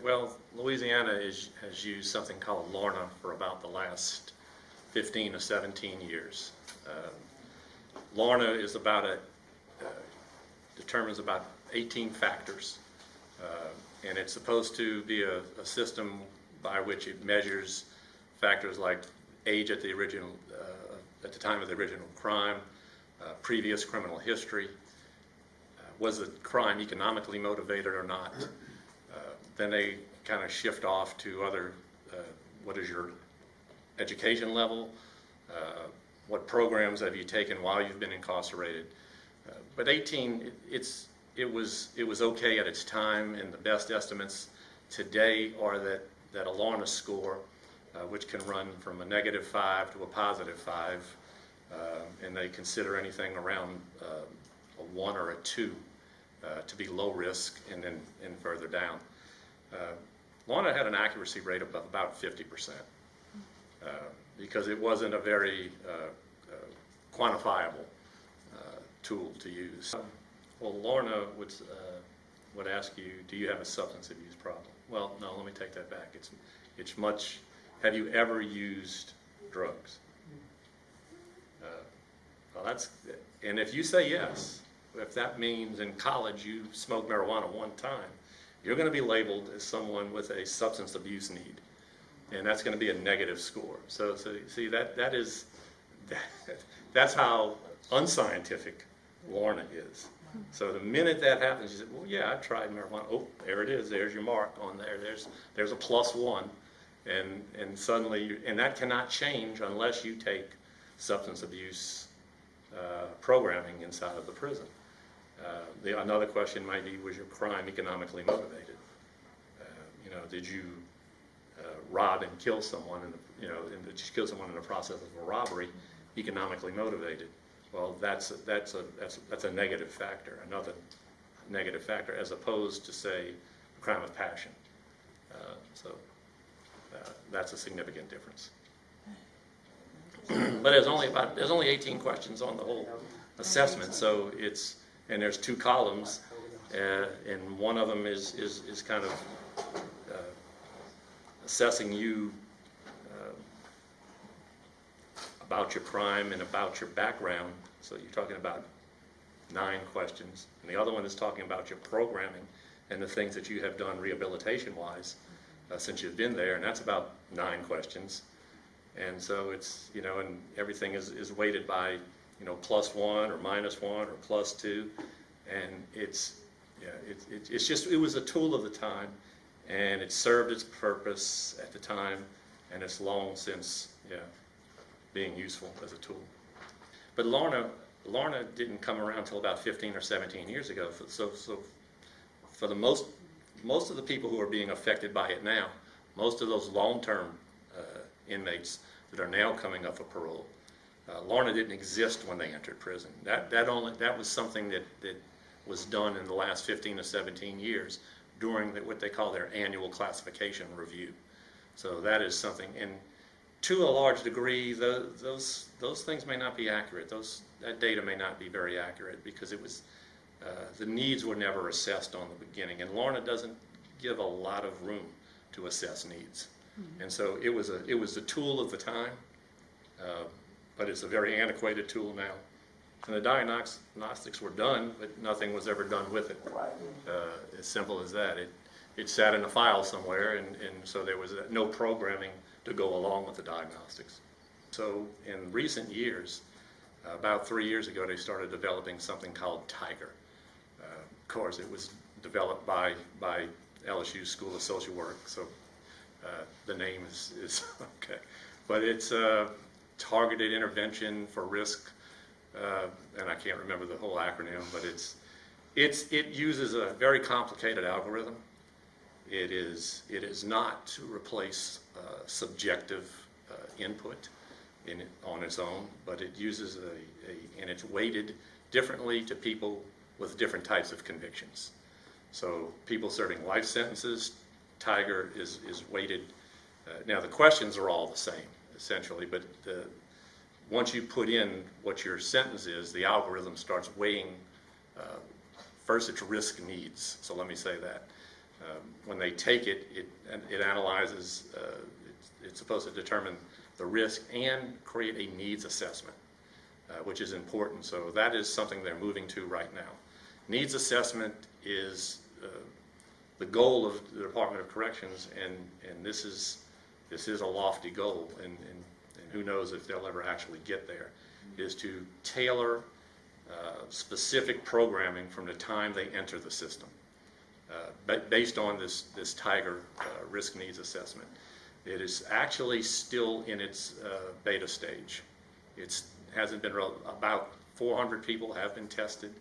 Well, Louisiana has used something called LARNA for about the last 15 to 17 years. LARNA is determines about 18 factors, and it's supposed to be a system by which it measures factors like age at the time of the original crime, previous criminal history, was the crime economically motivated or not. Then they kind of shift off to other, what is your education level, what programs have you taken while you've been incarcerated. But 18, it was okay at its time, and the best estimates today are that a LARNA score, which can run from a -5 to a +5, and they consider anything around a 1 or a 2 to be low risk, and then further down. LARNA had an accuracy rate of about 50%, because it wasn't a very quantifiable tool to use. Well, LARNA would ask you, do you have a substance abuse problem? Well, no, let me take that back. It's much, have you ever used drugs? Well, and if you say yes, if that means in college you smoked marijuana one time, you're going to be labeled as someone with a substance abuse need, and that's going to be a negative score. So see, that's how unscientific LARNA is. So the minute that happens, you say, well, yeah, I tried marijuana. Oh, there it is. There's your mark on there. There's a +1, and suddenly, and that cannot change unless you take substance abuse programming inside of the prison. Another question might be, was your crime economically motivated? Did you rob and kill someone, did you kill someone in the process of a robbery, economically motivated? Well, that's a negative factor, another negative factor, as opposed to, say, a crime of passion. That's a significant difference. But there's only 18 questions on the whole assessment, so and there's 2 columns, and one of them is kind of assessing you about your crime and about your background. So you're talking about 9 questions, and the other one is talking about your programming and the things that you have done rehabilitation-wise since you've been there, and that's about 9 questions. And so it's, and everything is weighted by, +1 or -1 or +2, and it was a tool of the time, and it served its purpose at the time, and it's long since, being useful as a tool. But LARNA didn't come around until about 15 or 17 years ago. So for the most of the people who are being affected by it now, most of those long-term inmates that are now coming up for parole, LARNA didn't exist when they entered prison. That was something that was done in the last 15 to 17 years during what they call their annual classification review. So that is something, and to a large degree, those things may not be accurate. That data may not be very accurate, because the needs were never assessed on the beginning, and LARNA doesn't give a lot of room to assess needs. Mm-hmm. And so it was a tool of the time, but it's a very antiquated tool now. And the diagnostics were done, but nothing was ever done with it. As simple as that. It sat in a file somewhere, and so there was no programming to go along with the diagnostics. So in recent years, about 3 years ago, they started developing something called Tiger. Of course, it was developed by LSU School of Social Work, so the name is okay. But it's targeted intervention for risk, and I can't remember the whole acronym, but it uses a very complicated algorithm. It is not to replace subjective input on its own, but it uses and it's weighted differently to people with different types of convictions. So people serving life sentences, Tiger is weighted. Now the questions are all the same essentially, but once you put in what your sentence is, the algorithm starts weighing first its risk needs. So let me say that. When they take it, it analyzes, it's supposed to determine the risk and create a needs assessment, which is important. So that is something they're moving to right now. Needs assessment is the goal of the Department of Corrections, and this is a lofty goal, and who knows if they'll ever actually get there, is to tailor specific programming from the time they enter the system, based on this Tiger risk needs assessment. It is actually still in its beta stage. It hasn't been about 400 people have been tested,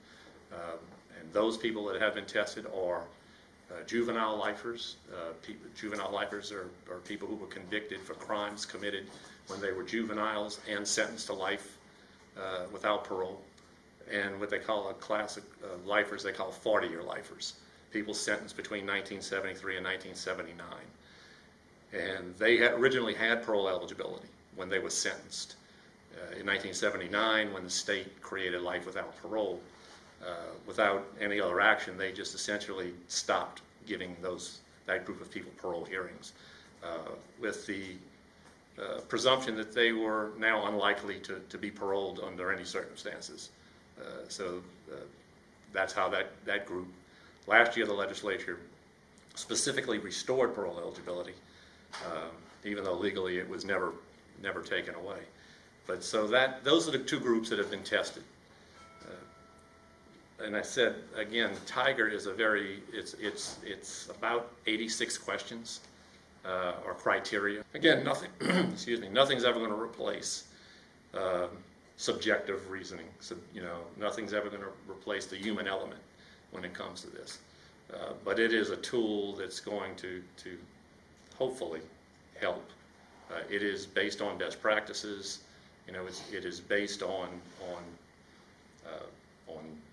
and those people that have been tested are juvenile lifers. Juvenile lifers are people who were convicted for crimes committed when they were juveniles and sentenced to life without parole. And what they call a class of lifers, they call 40-year lifers, people sentenced between 1973 and 1979. And they originally had parole eligibility when they were sentenced. In 1979, when the state created life without parole, without any other action, they just essentially stopped giving that group of people parole hearings, with the presumption that they were now unlikely to be paroled under any circumstances. So that's how that group, last year the legislature specifically restored parole eligibility, even though legally it was never taken away. But so those are the two groups that have been tested. And I said again, Tiger is it's about 86 questions or criteria. Again, nothing excuse me, nothing's ever going to replace subjective reasoning. So, nothing's ever going to replace the human element when it comes to this. But it is a tool that's going to hopefully help. It is based on best practices. It is based on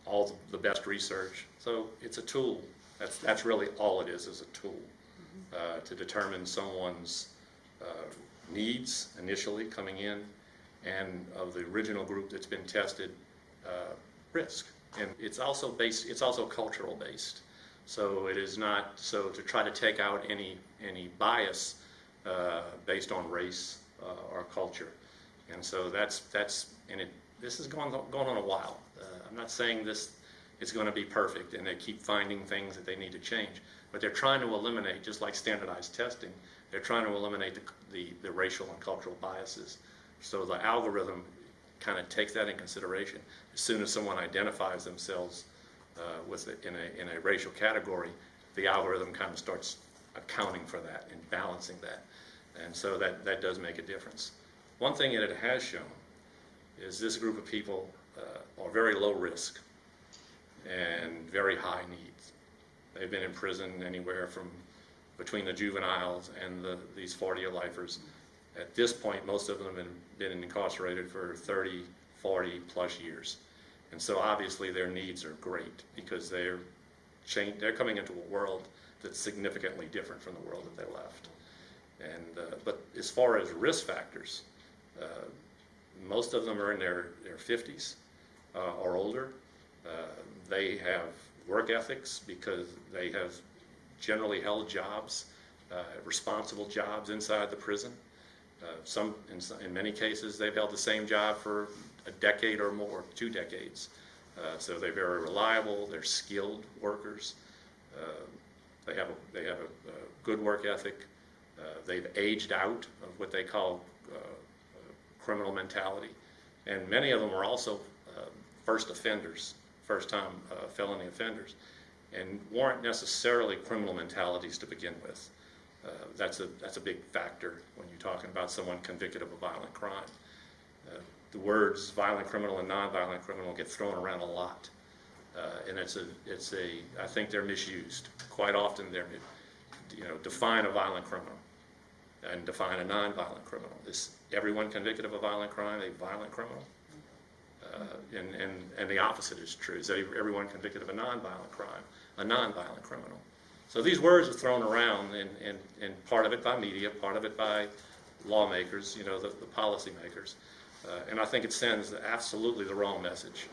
all the best research. So it's a tool. That's really all it is a tool to determine someone's needs initially coming in, and of the original group that's been tested, risk. And it's also cultural based. So it is not to try to take out any bias based on race or culture. And so this has gone on a while. I'm not saying this is going to be perfect and they keep finding things that they need to change, but they're trying to eliminate, just like standardized testing, they're trying to eliminate the racial and cultural biases. So the algorithm kind of takes that in consideration. As soon as someone identifies themselves in a racial category, the algorithm kind of starts accounting for that and balancing that. And so that does make a difference. One thing that it has shown is this group of people are very low risk and very high needs. They've been in prison anywhere from between the juveniles and these 40-year lifers. At this point, most of them have been incarcerated for 30, 40 plus years. And so obviously their needs are great because they're coming into a world that's significantly different from the world that they left. And but as far as risk factors, most of them are in their 50s or older. They have work ethics because they have generally held jobs, responsible jobs inside the prison. In many cases, they've held the same job for a decade or more, 2 decades. So they're very reliable. They're skilled workers. They have a good work ethic. They've aged out of what they call criminal mentality, and many of them are also first offenders, first-time felony offenders, and weren't necessarily criminal mentalities to begin with. That's a big factor when you're talking about someone convicted of a violent crime. The words violent criminal and non-violent criminal get thrown around a lot, and I think they're misused. Quite often define a violent criminal and define a non-violent criminal. Is everyone convicted of a violent crime a violent criminal? And the opposite is true. Is everyone convicted of a non-violent crime a non-violent criminal? So these words are thrown around, and part of it by media, part of it by lawmakers, the policymakers. And I think it sends absolutely the wrong message.